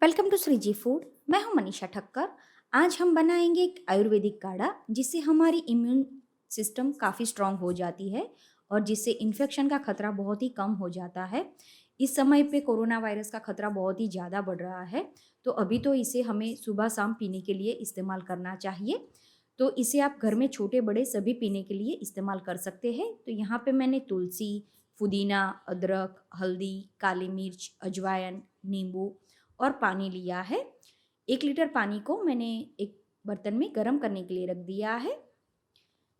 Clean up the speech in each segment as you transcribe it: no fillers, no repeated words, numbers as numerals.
Welcome to Shriji food. मैं हूं मनीषा ठक्कर। आज हम बनाएंगे एक आयुर्वेदिक काढ़ा जिससे हमारी इम्यून सिस्टम काफ़ी स्ट्रांग हो जाती है और जिससे इन्फेक्शन का खतरा बहुत ही कम हो जाता है। इस समय पे कोरोना वायरस का खतरा बहुत ही ज़्यादा बढ़ रहा है, तो अभी तो इसे हमें सुबह शाम पीने के लिए इस्तेमाल करना चाहिए। तो इसे आप घर में छोटे बड़े सभी पीने के लिए इस्तेमाल कर सकते हैं। तो यहाँ पे मैंने तुलसी, पुदीना, अदरक, हल्दी, काली मिर्च, अजवाइन, नींबू और पानी लिया है। 1 लीटर पानी को मैंने एक बर्तन में गर्म करने के लिए रख दिया है।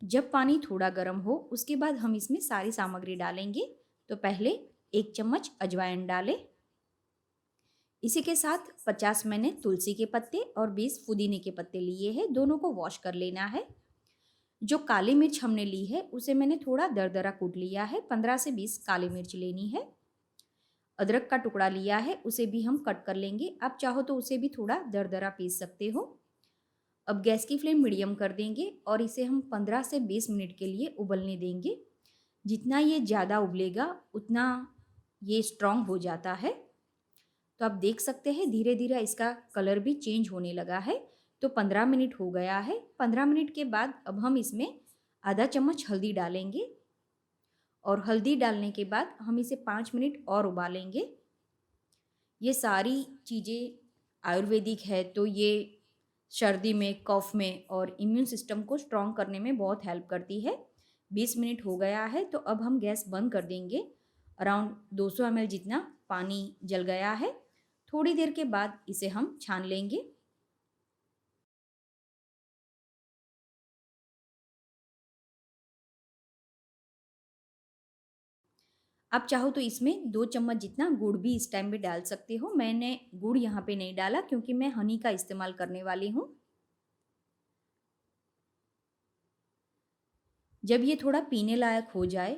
जब पानी थोड़ा गर्म हो उसके बाद हम इसमें सारी सामग्री डालेंगे। तो पहले 1 चम्मच अजवाइन डालें। इसी के साथ 50 मैंने तुलसी के पत्ते और 20 पुदीने के पत्ते लिए हैं। दोनों को वॉश कर लेना है। जो काली मिर्च हमने ली है उसे मैंने थोड़ा दरदरा कूट लिया है। 15 से 20 काली मिर्च लेनी है। अदरक का टुकड़ा लिया है, उसे भी हम कट कर लेंगे। आप चाहो तो उसे भी थोड़ा दरदरा पीस सकते हो। अब गैस की फ्लेम मीडियम कर देंगे और इसे हम 15 से 20 मिनट के लिए उबलने देंगे। जितना ये ज़्यादा उबलेगा उतना ये स्ट्रांग हो जाता है। तो आप देख सकते हैं धीरे धीरे इसका कलर भी चेंज होने लगा है। तो 15 मिनट हो गया है। 15 मिनट के बाद अब हम इसमें आधा चम्मच हल्दी डालेंगे और हल्दी डालने के बाद हम इसे 5 मिनट और उबालेंगे। ये सारी चीज़ें आयुर्वेदिक है, तो ये सर्दी में, कफ में और इम्यून सिस्टम को स्ट्रॉन्ग करने में बहुत हेल्प करती है। 20 मिनट हो गया है, तो अब हम गैस बंद कर देंगे। अराउंड 200 ml जितना पानी जल गया है। थोड़ी देर के बाद इसे हम छान लेंगे। आप चाहो तो इसमें 2 चम्मच जितना गुड़ भी इस टाइम पे डाल सकते हो। मैंने गुड़ यहाँ पे नहीं डाला क्योंकि मैं हनी का इस्तेमाल करने वाली हूँ। जब ये थोड़ा पीने लायक हो जाए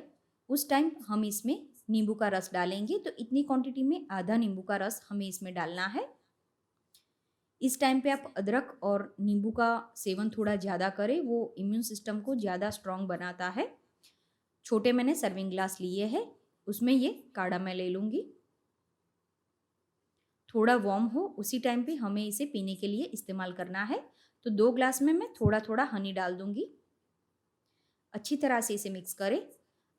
उस टाइम हम इसमें नींबू का रस डालेंगे। तो इतनी क्वांटिटी में आधा नींबू का रस हमें इसमें डालना है। इस टाइम पे आप अदरक और नींबू का सेवन थोड़ा ज़्यादा करें, वो इम्यून सिस्टम को ज़्यादा स्ट्रांग बनाता है। छोटे मैंने सर्विंग ग्लास लिए हैं, उसमें ये काढ़ा मैं ले लूँगी। थोड़ा वार्म हो उसी टाइम पे हमें इसे पीने के लिए इस्तेमाल करना है। तो 2 ग्लास में मैं थोड़ा थोड़ा हनी डाल दूँगी। अच्छी तरह से इसे मिक्स करें।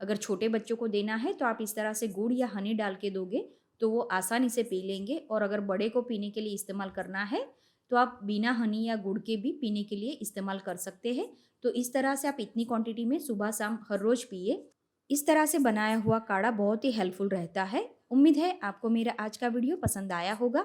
अगर छोटे बच्चों को देना है तो आप इस तरह से गुड़ या हनी डाल के दोगे तो वो आसानी से पी लेंगे। और अगर बड़े को पीने के लिए इस्तेमाल करना है तो आप बिना हनी या गुड़ के भी पीने के लिए इस्तेमाल कर सकते हैं। तो इस तरह से आप इतनी क्वांटिटी में सुबह शाम हर रोज पिए। इस तरह से बनाया हुआ काढ़ा बहुत ही हेल्पफुल रहता है। उम्मीद है आपको मेरा आज का वीडियो पसंद आया होगा।